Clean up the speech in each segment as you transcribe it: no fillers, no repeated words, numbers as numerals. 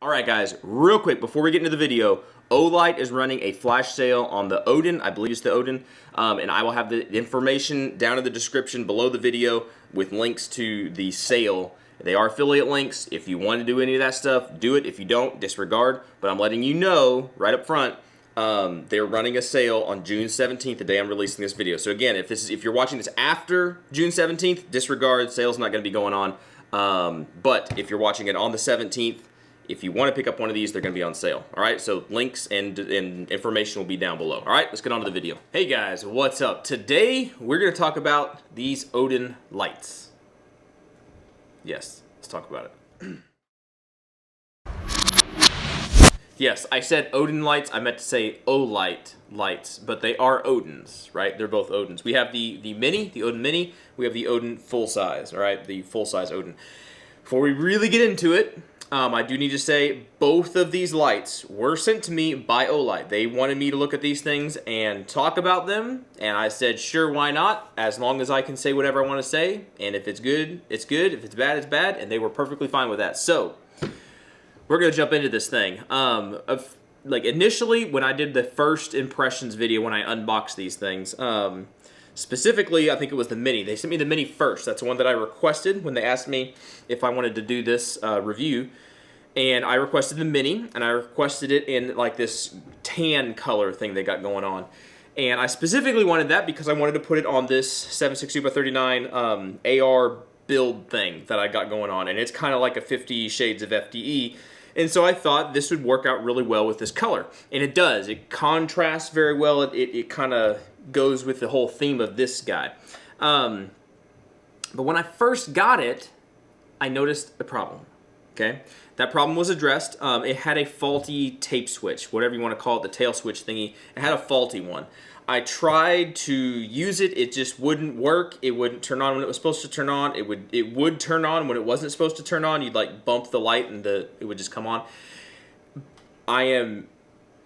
Alright guys, real quick before we get into the video, OLIGHT is running a flash sale on the Odin, I believe it's the Odin, and I will have the information down in the description below the video with links to the sale. They are affiliate links. If you want to do any of that stuff, do it. If you don't, disregard. But I'm letting you know right up front, they're running a sale on June 17th, the day I'm releasing this video. So again, if you're watching this after June 17th, disregard, sale's not going to be going on. But if you're watching it on the 17th, if you want to pick up one of these, they're going to be on sale. All right, so links and information will be down below. All right, let's get on to the video. Hey guys, what's up? Today, we're going to talk about these Odin lights. Yes, let's talk about it. Yes, I said Odin lights. I meant to say OLIGHT lights, but they are Odins, right? They're both Odins. We have the Mini, the Odin Mini. We have the Odin full size, all right? The full-size Odin. Before we really get into it, I do need to say both of these lights were sent to me by OLIGHT. They wanted me to look at these things and talk about them, and I said, sure, why not? As long as I can say whatever I want to say, and if it's good, it's good. If it's bad, it's bad, and they were perfectly fine with that. So, we're going to jump into this thing. Like, initially, when I did the first impressions video, when I unboxed these things, specifically, I think it was the Mini. They sent me the Mini first. That's the one that I requested when they asked me if I wanted to do this review. And I requested the Mini, and I requested it in like this tan color thing they got going on. And I specifically wanted that because I wanted to put it on this 762x39 AR build thing that I got going on. And it's kind of like a 50 Shades of FDE. And so I thought this would work out really well with this color. And it does. It contrasts very well. It kind of goes with the whole theme of this guy. But when I first got it, I noticed a problem. Okay, that problem was addressed. It had a faulty tape switch, whatever you want to call it, the tail switch thingy. It had a faulty one. I tried to use it. It just wouldn't work. It wouldn't turn on when it was supposed to turn on. It would turn on when it wasn't supposed to turn on. You'd like bump the light and it would just come on. I'm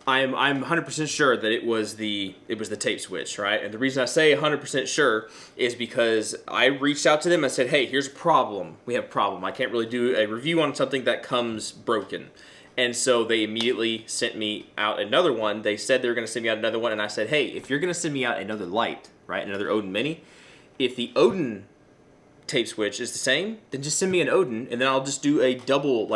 100% sure that it was the tape switch, right? And the reason I say 100% sure is because I reached out to them and said, hey, here's a problem. We have a problem. I can't really do a review on something that comes broken. And so they immediately sent me out another one. They said they were going to send me out another one, and I said, hey, if you're going to send me out another light, right, another Odin Mini, if the Odin tape switch is the same, then just send me an Odin, and then I'll just do a double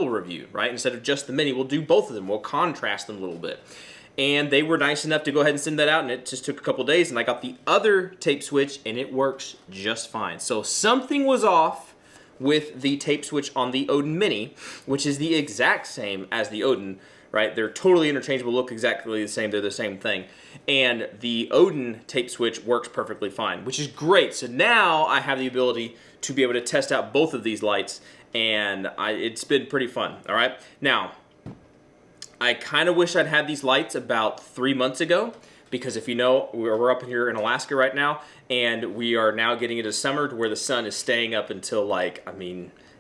review, right? Instead of just the Mini, we'll do both of them. We'll contrast them a little bit. And they were nice enough to go ahead and send that out, and it just took a couple days, and I got the other tape switch, and it works just fine. So something was off with the tape switch on the Odin Mini, which is the exact same as the Odin, right? They're totally interchangeable, look exactly the same, they're the same thing. And the Odin tape switch works perfectly fine, which is great. So now I have the ability to be able to test out both of these lights, and it's been pretty fun, all right? Now, I kind of wish I'd had these lights about 3 months ago, because if you know, we're up here in Alaska right now, and we are now getting into summer to where the sun is staying up until like,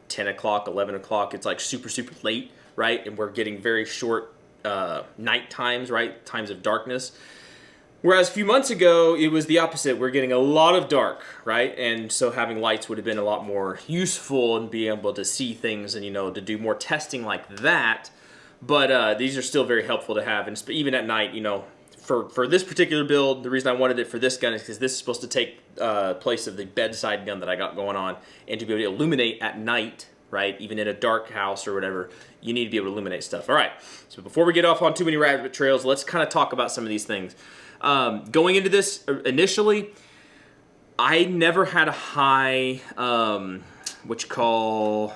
10 o'clock, 11 o'clock. It's like super, super late, right? And we're getting very short night times, right? Times of darkness. Whereas a few months ago, it was the opposite. We're getting a lot of dark, right? And so having lights would have been a lot more useful and being able to see things and, to do more testing like that. But these are still very helpful to have. And even at night, for this particular build, the reason I wanted it for this gun is because this is supposed to take place of the bedside gun that I got going on, and to be able to illuminate at night, right, even in a dark house or whatever, you need to be able to illuminate stuff. All right, so before we get off on too many rabbit trails, let's kind of talk about some of these things. Going into this initially, I never had a high, what you call,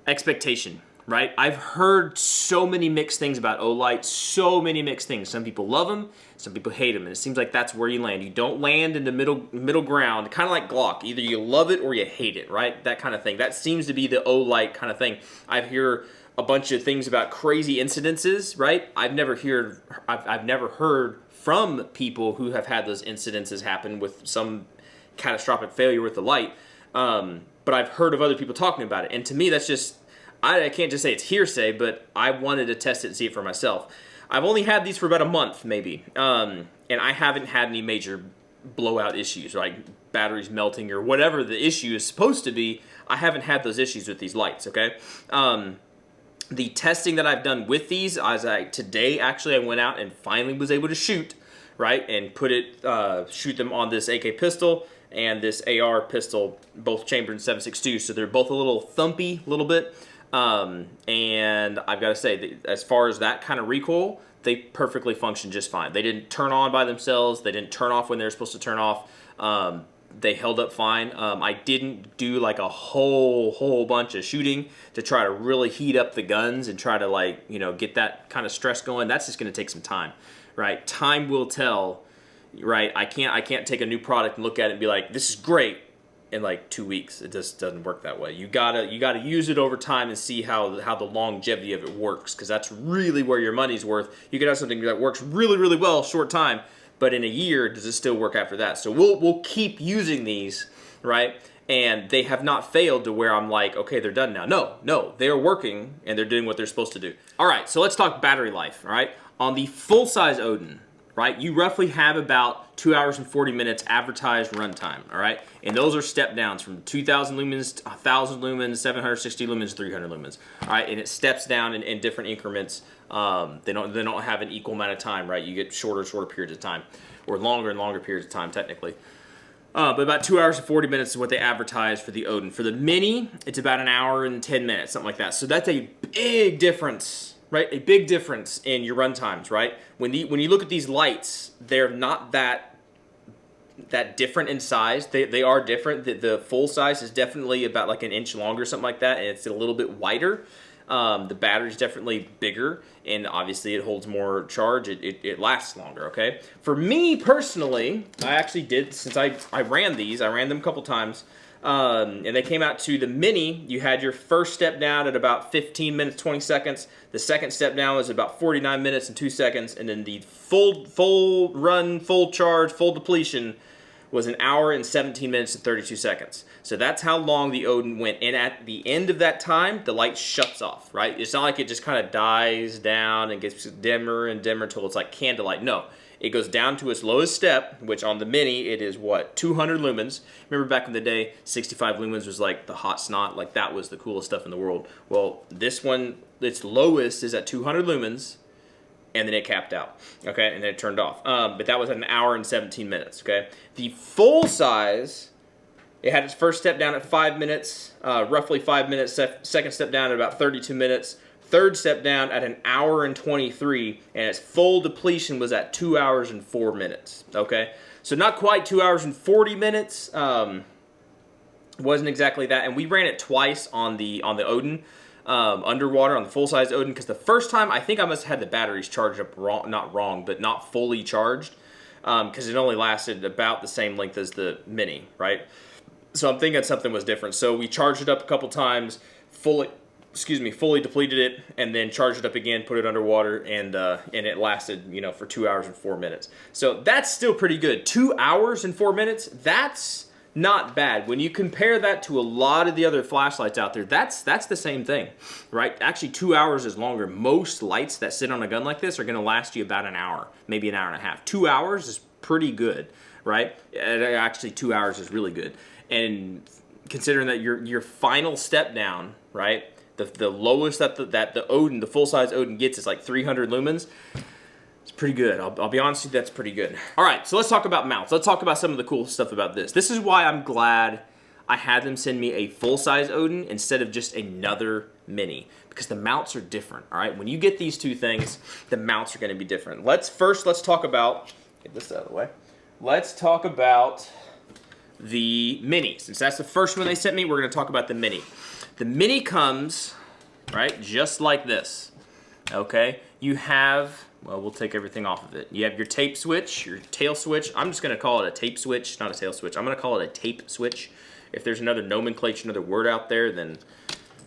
expectation. Right? I've heard so many mixed things about OLIGHT, so many mixed things. Some people love them, some people hate them, and it seems like that's where you land. You don't land in the middle ground, kind of like Glock. Either you love it or you hate it, right? That kind of thing. That seems to be the OLIGHT kind of thing. I hear a bunch of things about crazy incidences, right? I've never heard from people who have had those incidences happen with some catastrophic failure with the light, but I've heard of other people talking about it, and to me that's just, I can't just say it's hearsay, but I wanted to test it and see it for myself. I've only had these for about a month, maybe, and I haven't had any major blowout issues, like batteries melting or whatever the issue is supposed to be. I haven't had those issues with these lights, okay? The testing that I've done with these, today actually I went out and finally was able to shoot, right, and shoot them on this AK pistol and this AR pistol, both chambered in 7.62. So they're both a little thumpy, a little bit. And I've got to say, as far as that kind of recoil, they perfectly function just fine. They didn't turn on by themselves. They didn't turn off when they were supposed to turn off. They held up fine. I didn't do like a whole bunch of shooting to try to really heat up the guns and try to, like, you know, get that kind of stress going. That's just going to take some time, right? Time will tell, right? I can't take a new product and look at it and be like, this is great, in like 2 weeks. It just doesn't work that way. You gotta use it over time and see how the longevity of it works, because that's really where your money's worth. You could have something that works really well short time, but in a year, does it still work after that? So we'll keep using these, right? And they have not failed to where I'm like, okay, they're done now. No, they are working and they're doing what they're supposed to do. All right, so let's talk battery life, all right? On the full-size Odin, right, you roughly have about 2 hours and 40 minutes advertised runtime, all right? And those are step downs from 2,000 lumens to 1,000 lumens, 760 lumens, 300 lumens, all right? And it steps down in different increments. They don't have an equal amount of time, right? You get shorter periods of time, or longer and longer periods of time, technically. But about 2 hours and 40 minutes is what they advertise for the Odin. For the Mini, it's about an hour and 10 minutes, something like that. So that's a big difference, right? A big difference in your run times, right? When you look at these lights, they're not that different in size. They are different. The full size is definitely about like an inch longer, something like that, and it's a little bit wider. The battery's definitely bigger, and obviously it holds more charge. It lasts longer, okay? For me personally, I actually did, since I ran these, I ran them a couple times, and they came out to the Mini. You had your first step down at about 15 minutes, 20 seconds. The second step down was about 49 minutes and 2 seconds, and then the full run, full charge, full depletion was an hour and 17 minutes and 32 seconds. So that's how long the Odin went. And at the end of that time, the light shuts off, right? It's not like it just kind of dies down and gets dimmer and dimmer until it's like candlelight. No, it goes down to its lowest step, which on the Mini, it is what, 200 lumens. Remember back in the day, 65 lumens was like the hot snot, like that was the coolest stuff in the world. Well, this one, its lowest is at 200 lumens, and then it capped out, okay, and then it turned off. But that was at an hour and 17 minutes, okay? The full size, it had its first step down at 5 minutes, roughly 5 minutes, second step down at about 32 minutes, third step down at an hour and 23, and its full depletion was at 2 hours and 4 minutes, okay? So not quite 2 hours and 40 minutes, wasn't exactly that, and we ran it twice on the Odin, underwater on the full-size Odin, because the first time I think I must have had the batteries charged up but not fully charged, because it only lasted about the same length as the Mini, right? So I'm thinking something was different. So we charged it up a couple times, fully depleted it, and then charged it up again, put it underwater, and it lasted, you know, for 2 hours and 4 minutes. So that's still pretty good. 2 hours and 4 minutes, that's not bad. When you compare that to a lot of the other flashlights out there, that's the same thing, right? Actually, 2 hours is longer. Most lights that sit on a gun like this are going to last you about an hour, maybe an hour and a half. 2 hours is pretty good, right? Actually, 2 hours is really good. And considering that your final step down, right, the lowest that the Odin, the full-size Odin gets is like 300 lumens, it's pretty good. I'll be honest with you, that's pretty good. All right, so let's talk about mounts. Let's talk about some of the cool stuff about this. This is why I'm glad I had them send me a full-size Odin instead of just another Mini, because the mounts are different, all right? When you get these two things, the mounts are going to be different. Let's talk about, get this out of the way. Let's talk about the Mini. Since that's the first one they sent me, we're going to talk about the Mini. The Mini comes, right, just like this, okay? You have, well, we'll take everything off of it. You have your tape switch, your tail switch. I'm just going to call it a tape switch, not a tail switch. I'm going to call it a tape switch. If there's another nomenclature, another word out there, then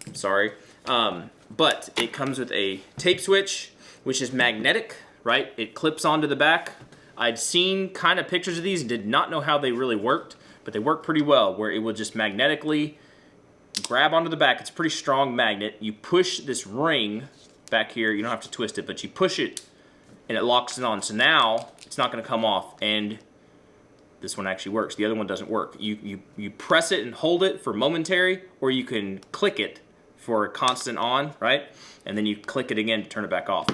I'm sorry. But it comes with a tape switch, which is magnetic, right? It clips onto the back. I'd seen kind of pictures of these and did not know how they really worked, but they work pretty well, where it will just magnetically grab onto the back. It's a pretty strong magnet. You push this ring back here. You don't have to twist it, but you push it and it locks it on. So now it's not going to come off, and this one actually works. The other one doesn't work. You press it and hold it for momentary, or you can click it for constant on, right? And then you click it again to turn it back off.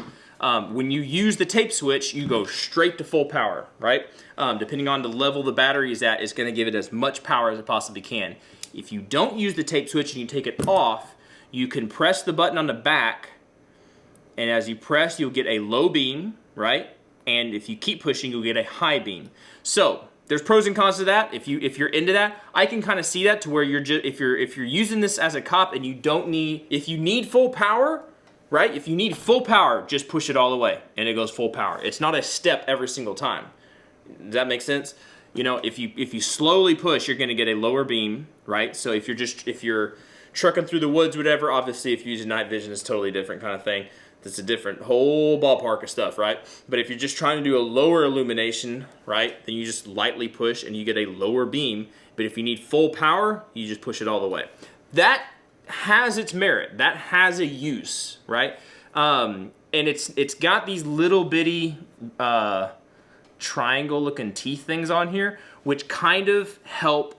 When you use the tape switch, you go straight to full power, right? Depending on the level the battery is at, it's going to give it as much power as it possibly can. If you don't use the tape switch and you take it off, you can press the button on the back, and as you press, you'll get a low beam, right? And if you keep pushing, you'll get a high beam. So there's pros and cons to that. If you're into that, I can kind of see that to where you're just if you're using this as a cop and you don't need, if you need full power, right? If you need full power, just push it all the way and it goes full power. It's not a step every single time. Does that make sense? You know, if you slowly push, you're going to get a lower beam, right? So if you're trucking through the woods, whatever, obviously if you're using night vision, it's totally different kind of thing. That's a different whole ballpark of stuff, right? But if you're just trying to do a lower illumination, right, then you just lightly push and you get a lower beam. But if you need full power, you just push it all the way. That has its merit. That has a use, right? And it's got these little bitty triangle-looking teeth things on here, which kind of help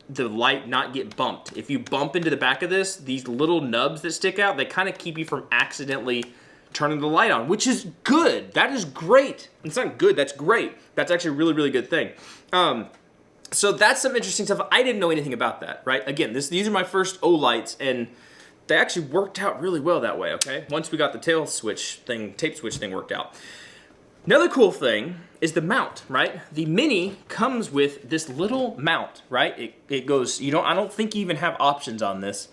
the light not get bumped. If you bump into the back of this, these little nubs that stick out, they kind of keep you from accidentally turning the light on, which is good. That is great. It's not good, that's great. That's actually a really, really good thing. So that's some interesting stuff. I didn't know anything about that, right? Again, these are my first Olights, and they actually worked out really well that way, okay? Once we got the tape switch thing worked out. Another cool thing is the mount, right? The Mini comes with this little mount, right? It goes, I don't think you even have options on this.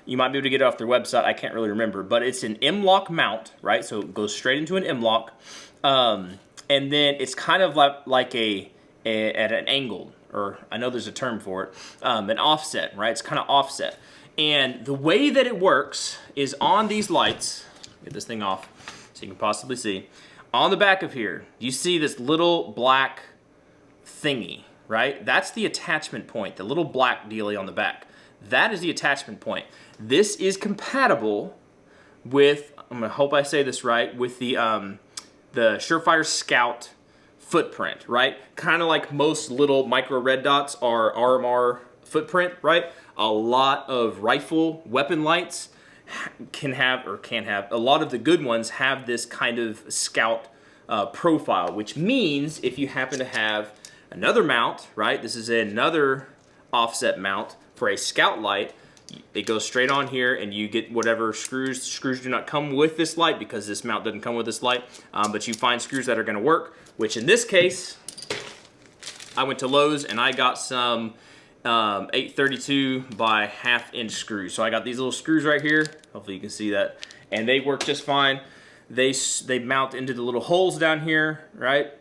You might be able to get it off their website, I can't really remember, but it's an M-lock mount, right? So it goes straight into an M-lock, and then it's kind of like at an angle, or I know there's a term for it, an offset, right? It's kind of offset. And the way that it works is on these lights, get this thing off so you can possibly see, on the back of here, you see this little black thingy, right? That's the attachment point, the little black dealie on the back. That is the attachment point. This is compatible with, I'm gonna hope I say this right, with the Surefire Scout footprint, right? Kind of like most little micro red dots are RMR footprint, right? A lot of rifle weapon lights can have, a lot of the good ones have this kind of Scout profile, which means if you happen to have another mount, right? This is another offset mount for a Scout light. It goes straight on here and you get whatever screws. Screws do not come with this light because this mount doesn't come with this light, but you find screws that are gonna work, which in this case, I went to Lowe's and I got some 832 by ½ inch screws. So I got these little screws right here. Hopefully you can see that. And they work just fine. They mount into the little holes down here, right?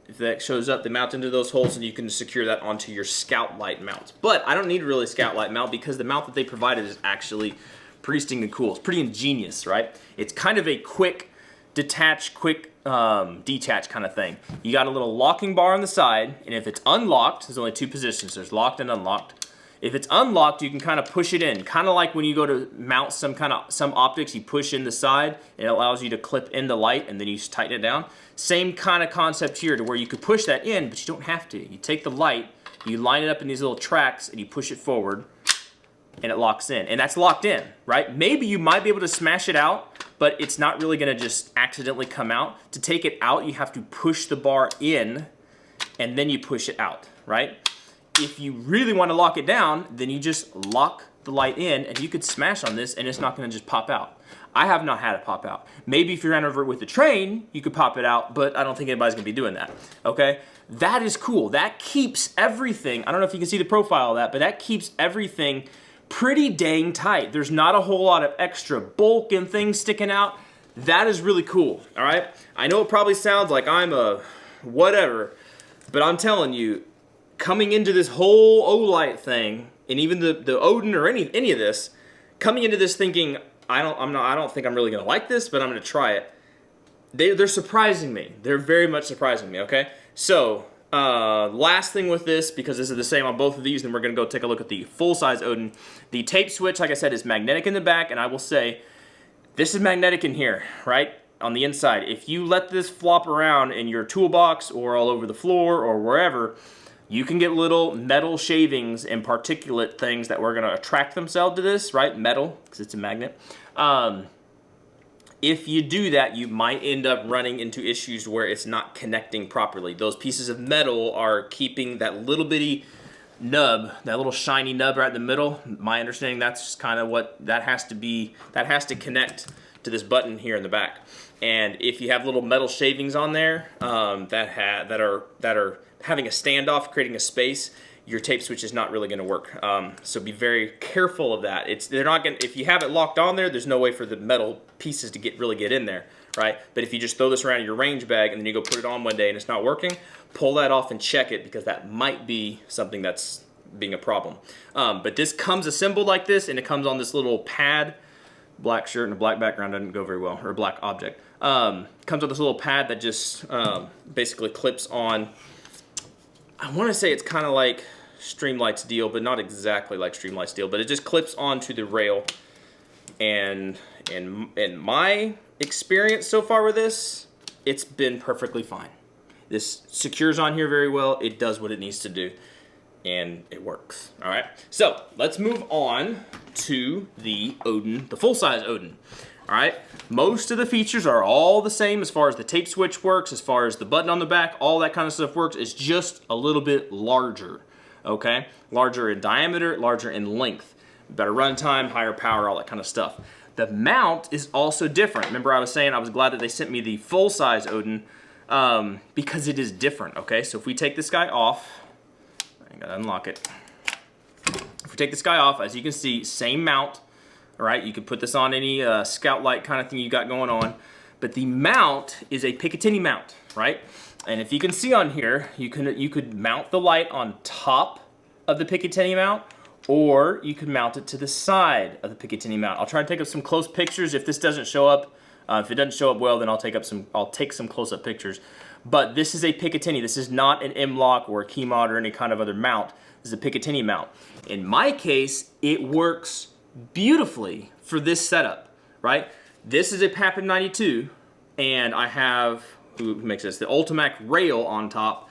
If that shows up, they mount into those holes and you can secure that onto your Scout light mount. But I don't need a really Scout light mount because the mount that they provided is actually pretty stinking cool. It's pretty ingenious, right? It's kind of a quick detach, quick detach kind of thing. You got a little locking bar on the side, and if it's unlocked, there's only two positions. There's locked and unlocked. If it's unlocked, you can kind of push it in. Kind of like when you go to mount some optics, you push in the side, and it allows you to clip in the light, and then you just tighten it down. Same kind of concept here to where you could push that in, but you don't have to. You take the light, you line it up in these little tracks, and you push it forward, and it locks in. And that's locked in, right? Maybe you might be able to smash it out, but it's not really gonna just accidentally come out. To take it out, you have to push the bar in, and then you push it out, right? If you really want to lock it down, then you just lock the light in and you could smash on this and it's not going to just pop out. I have not had it pop out. Maybe if you ran over it with the train, you could pop it out, but I don't think anybody's going to be doing that, okay? That is cool. That keeps everything, I don't know if you can see the profile of that, but that keeps everything pretty dang tight. There's not a whole lot of extra bulk and things sticking out. That is really cool, all right? I know it probably sounds like I'm a whatever, but I'm telling you, coming into this whole Olight thing, and even the Odin or any of this, coming into this thinking I don't think I'm really gonna like this, but I'm gonna try it. They're surprising me. They're very much surprising me. Okay, so last thing with this, because this is the same on both of these, then we're gonna go take a look at the full size Odin. The tape switch, like I said, is magnetic in the back, and I will say this is magnetic in here, right? On the inside. If you let this flop around in your toolbox or all over the floor or wherever, You can get little metal shavings and particulate things that were going to attract themselves to this, right? Metal, because it's a magnet. If you do that, you might end up running into issues where it's not connecting properly. Those pieces of metal are keeping that little bitty nub, that little shiny nub right in the middle. My understanding, that's kind of what that has to be. That has to connect to this button here in the back. And if you have little metal shavings on there that are having a standoff, creating a space, your tape switch is not really going to work. So be very careful of that. They're not going. If you have it locked on there, there's no way for the metal pieces to really get in there, right? But if you just throw this around in your range bag and then you go put it on one day and it's not working, pull that off and check it, because that might be something that's being a problem. But this comes assembled like this, and it comes on this little pad. Black shirt and a black background doesn't go very well, or a black object. Comes with this little pad that just basically clips on. I want to say it's kind of like Streamlight's deal, but not exactly like Streamlight's deal. But it just clips onto the rail. And in my experience so far with this, it's been perfectly fine. This secures on here very well. It does what it needs to do, and it works. All right. So let's move on to the Odin, the full-size Odin. All right. Most of the features are all the same as far as the tape switch works, as far as the button on the back, all that kind of stuff works. It's just a little bit larger. Okay. Larger in diameter, larger in length. Better runtime, higher power, all that kind of stuff. The mount is also different. Remember I was saying I was glad that they sent me the full-size Odin because it is different. Okay. So if we take this guy off, I gotta unlock it. If we take this guy off, as you can see, same mount. All right, you can put this on any scout light kind of thing you got going on. But the mount is a Picatinny mount, right? And if you can see on here, you could mount the light on top of the Picatinny mount, or you could mount it to the side of the Picatinny mount. I'll try to take up some close pictures. If this doesn't show up, if it doesn't show up well, then I'll take some close-up pictures. But this is a Picatinny. This is not an M-LOK or a Keymod or any kind of other mount. This is a Picatinny mount. In my case, it works beautifully for this setup, right? This is a Papin 92, and I have, who makes this, the Ultimac rail on top,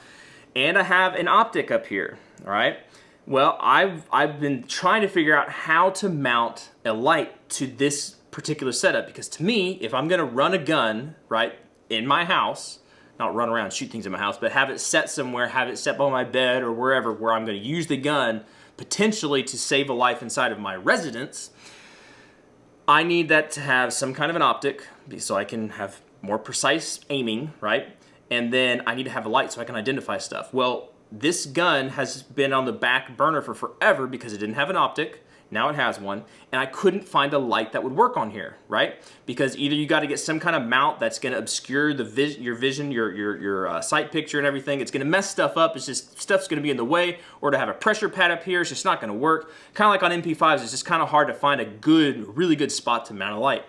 and I have an optic up here, all right? Well, I've been trying to figure out how to mount a light to this particular setup, because to me, if I'm gonna run a gun, right, in my house, not run around and shoot things in my house, but have it set somewhere, have it set by my bed or wherever where I'm gonna use the gun potentially to save a life inside of my residence, I need that to have some kind of an optic so I can have more precise aiming, right? And then I need to have a light so I can identify stuff. Well, this gun has been on the back burner for forever because it didn't have an optic. Now it has one, and I couldn't find a light that would work on here, right? Because either you got to get some kind of mount that's going to obscure your vision, your sight picture and everything. It's going to mess stuff up. It's just stuff's going to be in the way, or to have a pressure pad up here, it's just not going to work. Kind of like on MP5s, it's just kind of hard to find a really good spot to mount a light.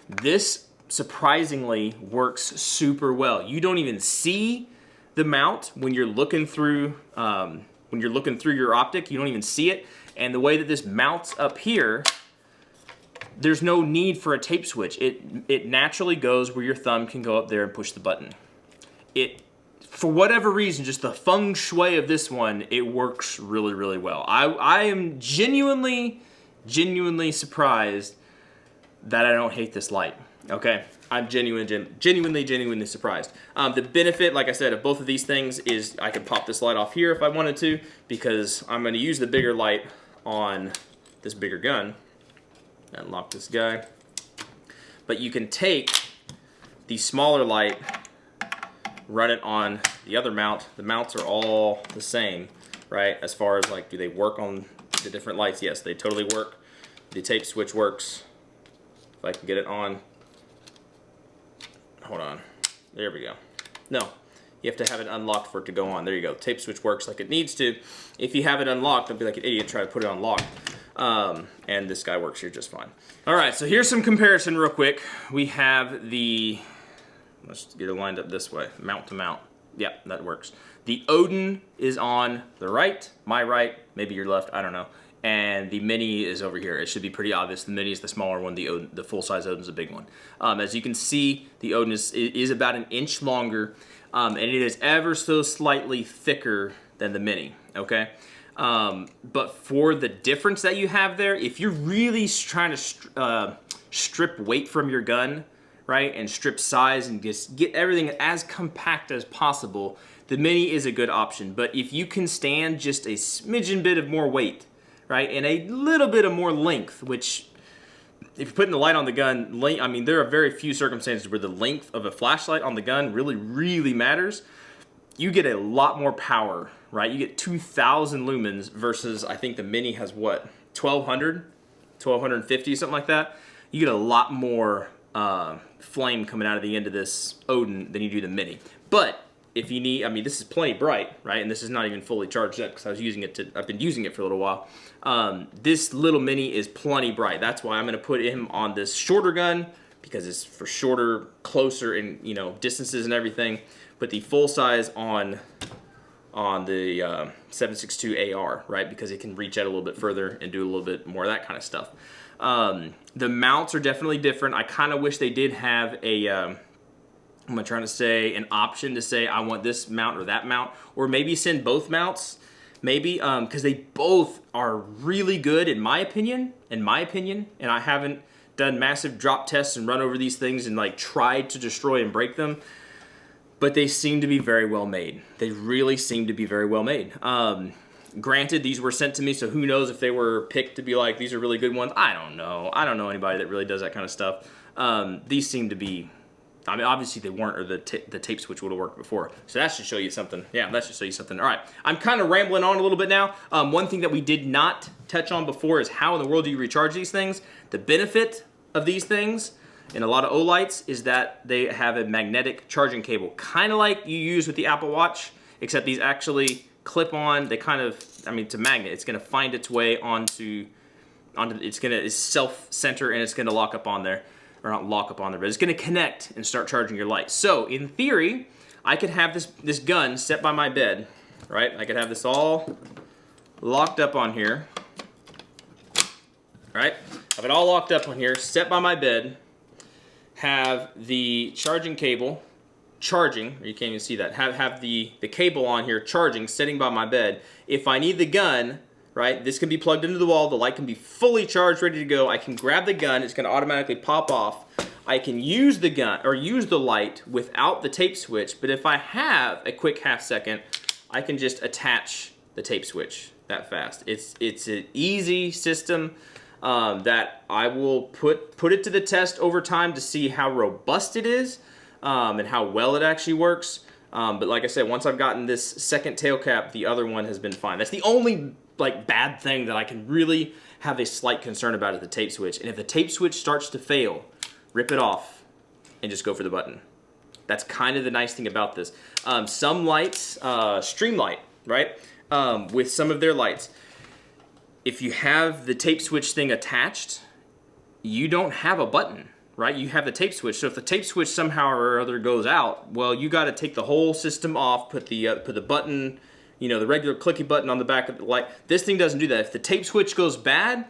This surprisingly works super well. You don't even see the mount when you're looking through your optic. You don't even see it. And the way that this mounts up here, there's no need for a tape switch. It naturally goes where your thumb can go up there and push the button. For whatever reason, just the feng shui of this one, it works really, really well. I am genuinely surprised that I don't hate this light. Okay, I'm genuinely surprised. The benefit, like I said, of both of these things is I could pop this light off here if I wanted to, because I'm going to use the bigger light on this bigger gun. Unlock this guy. But you can take the smaller light, run it on the other mount. The mounts are all the same, right? As far as like, do they work on the different lights? Yes, they totally work. The tape switch works. If I can get it on. Hold on. There we go. No, you have to have it unlocked for it to go on. There you go. Tape switch works like it needs to. If you have it unlocked, don't be like an idiot, try to put it on lock. And this guy works here just fine. All right, so here's some comparison real quick. We have the, let's get it lined up this way, mount to mount. Yeah, that works. The Odin is on the right, my right, maybe your left, I don't know. And the Mini is over here. It should be pretty obvious. The Mini is the smaller one. The full-size Odin is the big one. As you can see, the Odin is about an inch longer, and it is ever so slightly thicker than the Mini, okay? But for the difference that you have there, if you're really trying to strip weight from your gun, right, and strip size and just get everything as compact as possible, the Mini is a good option. But if you can stand just a smidgen bit of more weight, right, and a little bit of more length, which if you're putting the light on the gun, I mean, there are very few circumstances where the length of a flashlight on the gun really matters. You get a lot more power, right? You get 2,000 lumens versus, I think the Mini has what, 1,200, 1,250, something like that. You get a lot more flame coming out of the end of this Odin than you do the Mini. But if you need, I mean, this is plenty bright, right? And this is not even fully charged up because I've been using it for a little while. This little Mini is plenty bright. That's why I'm going to put him on this shorter gun because it's for shorter, closer, and distances and everything. But the full size on the 7.62 AR, right? Because it can reach out a little bit further and do a little bit more of that kind of stuff. The mounts are definitely different. I kind of wish they did have a I'm trying to say an option to say I want this mount or that mount, or maybe send both mounts, maybe, because they both are really good in my opinion, and I haven't done massive drop tests and run over these things and like tried to destroy and break them, but they seem to be very well made. They really seem to be very well made. Granted, these were sent to me, so who knows if they were picked to be like, these are really good ones. I don't know anybody that really does that kind of stuff. These seem to be, I mean, obviously they weren't, or the tape switch would have worked before. So that should show you something. Yeah, that should show you something. All right, I'm kind of rambling on a little bit now. One thing that we did not touch on before is how in the world do you recharge these things? The benefit of these things in a lot of Olights is that they have a magnetic charging cable, kind of like you use with the Apple Watch, except these actually clip on. They kind of, I mean, it's a magnet. It's going to find its way onto it's self-center, and it's going to lock up on there. Or not lock up on there, but it's going to connect and start charging your light. So in theory, I could have this gun set by my bed, right? I could have this all locked up on here, right? Have it all locked up on here, set by my bed, have the charging cable charging, or you can't even see that, have the cable on here charging, sitting by my bed. If I need the gun, right, this can be plugged into the wall, the light can be fully charged, ready to go. I can grab the gun, it's gonna automatically pop off. I can use the gun, or use the light without the tape switch, but if I have a quick half second, I can just attach the tape switch that fast. It's an easy system that I will put it to the test over time to see how robust it is and how well it actually works. But like I said, once I've gotten this second tail cap, the other one has been fine. That's the only like bad thing that I can really have a slight concern about is the tape switch. And if the tape switch starts to fail, rip it off and just go for the button. That's kind of the nice thing about this. Some lights, Streamlight, right? With some of their lights, if you have the tape switch thing attached, you don't have a button, right? You have the tape switch. So if the tape switch somehow or other goes out, well, you got to take the whole system off, put the button, the regular clicky button on the back of the light. This thing doesn't do that. If the tape switch goes bad,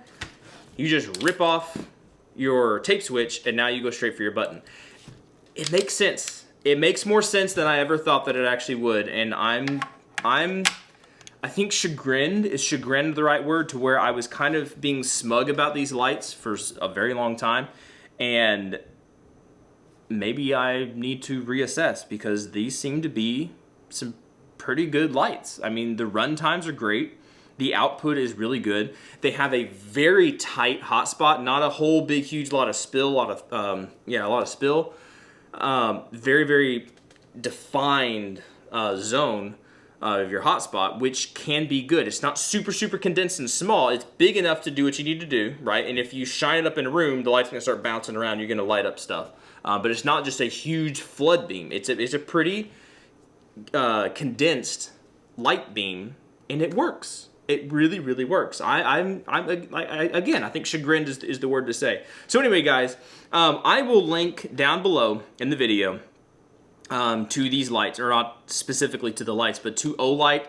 you just rip off your tape switch and now you go straight for your button. It makes sense. It makes more sense than I ever thought that it actually would. And I think chagrined, is chagrined the right word, to where I was kind of being smug about these lights for a very long time. And maybe I need to reassess, because these seem to be some pretty good lights. I mean, the run times are great. The output is really good. They have a very tight hotspot, not a whole big, huge lot of spill, a lot of spill. Very, very defined zone of your hotspot, which can be good. It's not super, super condensed and small. It's big enough to do what you need to do, right? And if you shine it up in a room, the light's gonna start bouncing around. You're gonna light up stuff. But it's not just a huge flood beam. It's a pretty condensed light beam, and it works. It really, really works. Again, I think chagrined is the word to say. So anyway, guys, I will link down below in the video to these lights, or not specifically to the lights, but to OLIGHT.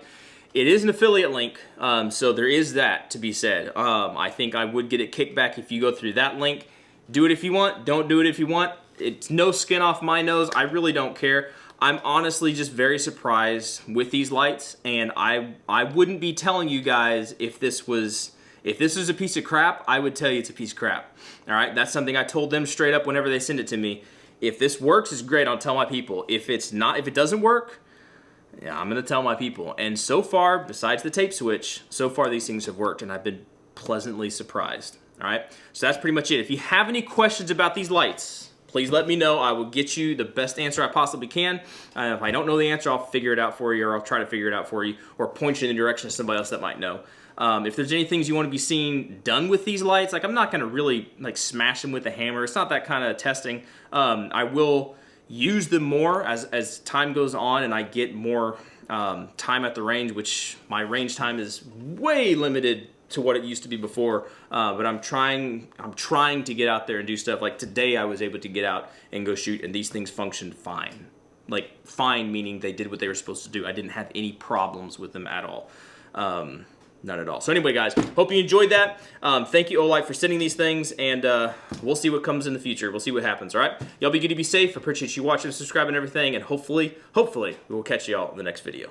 It is an affiliate link, so there is that to be said. I think I would get a kickback if you go through that link. Do it if you want. Don't do it if you want. It's no skin off my nose. I really don't care. I'm honestly just very surprised with these lights, and I wouldn't be telling you guys if this was a piece of crap. I would tell you it's a piece of crap. All right, that's something I told them straight up whenever they send it to me. If this works, it's great. I'll tell my people. If it doesn't work, yeah, I'm gonna tell my people. And so far, besides the tape switch, so far these things have worked, and I've been pleasantly surprised. All right, so that's pretty much it. If you have any questions about these lights, please let me know. I will get you the best answer I possibly can. If I don't know the answer, I'll figure it out for you, or I'll try to figure it out for you, or point you in the direction of somebody else that might know. If there's any things you want to be seeing done with these lights, like I'm not going to really like smash them with a hammer. It's not that kind of testing. I will use them more as time goes on and I get more time at the range, which my range time is way limited to what it used to be before, but I'm trying to get out there and do stuff. Like today I was able to get out and go shoot, and these things functioned fine. Like fine meaning they did what they were supposed to do. I didn't have any problems with them at all. None at all. So anyway, guys, hope you enjoyed that. Thank you, OLIGHT, for sending these things, and we'll see what comes in the future. We'll see what happens, all right? Y'all be good to be safe. Appreciate you watching, subscribing, and everything, and hopefully, we will catch y'all in the next video.